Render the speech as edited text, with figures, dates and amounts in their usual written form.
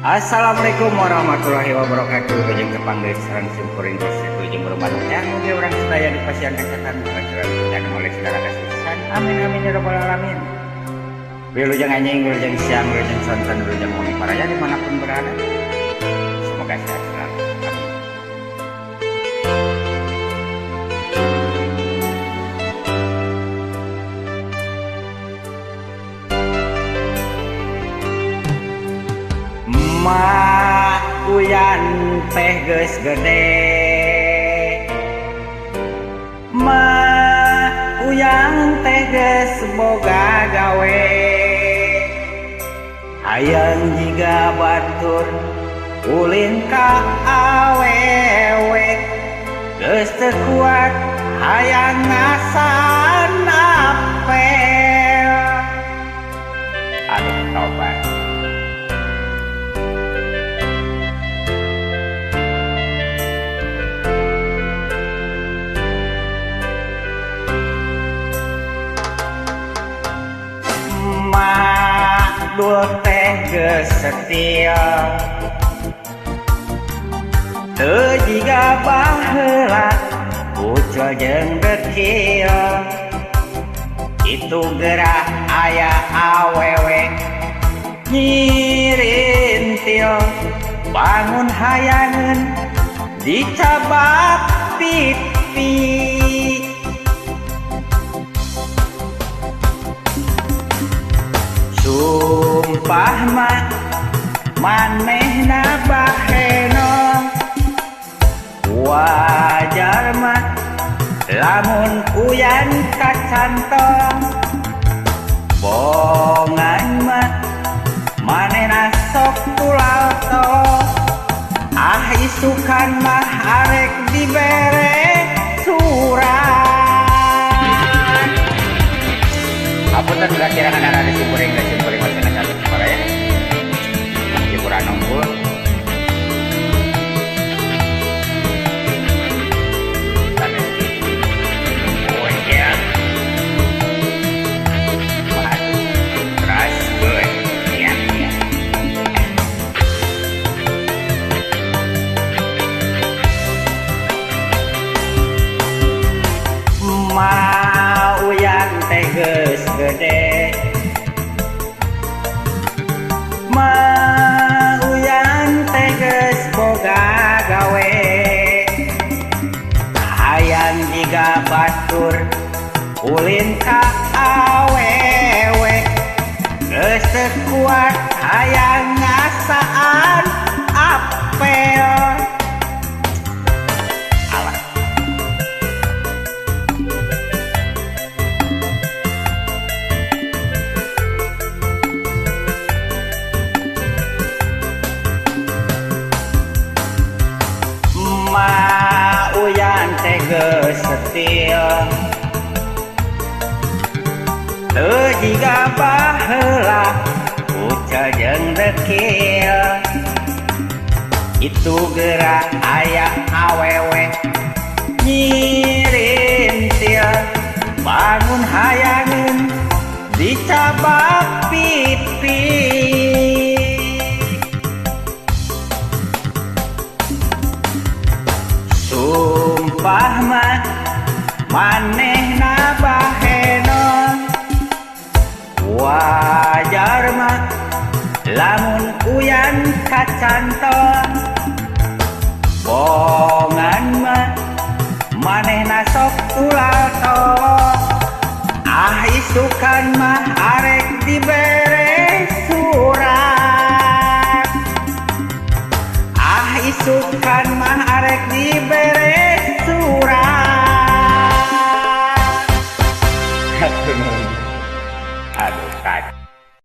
Assalamualaikum warahmatullahi wabarakatuh. Kejeng kepanggil serang simpuring kesitu jeung bermanuk yang mugi urang sedaya dipasihan kesehatan pangajaran dan oleh segala kesusahan. Amin amin ya rabbal alamin. Wilujeng anjing, wilujeng siang, wilujeng sonten, wilujeng muni paraya dimanapun berada. Semoga sehat selalu. Mak uyan teh geus gede, mak uyan teh geus boga gawe, hayang jiga batur ulin ka awewe, geus teu kuat hayang ngasan apel. Aduh tobat. Dul teh geus setia, teu jiga baheula ucul jeung dekil. Itu gerak aya awewe nyirintil, bangun hayangeun dicabak pipi. Sumpah mah manehna baheno, wajar mah lamun uyan kacantong, bongan mah manehna sok tulal tolong. Ah isukan mah arek dibere surat. Apunten ulah kirahan ada di simpuring masih satu para ya. Hiburan unggul. Oh iya. Waduh, keras gue. Iya. Mau yang teh geus gede, mau yang teh geus boga gawe, hayang jiga batur ulin ka awewe, geus teu kuat hayang ngasaan apel. Mak uyan teh geus setia, teu jiga baheula ucul jeung dekil. Itu gerak aya awewe nyirintil, bangun hayangeun dicabak pipi. Sumpah mah manehna baheno, wajar mah lamun uyan kacantong, bongan mah manehna sok tulal tolong. Ah isukan mah arek dibere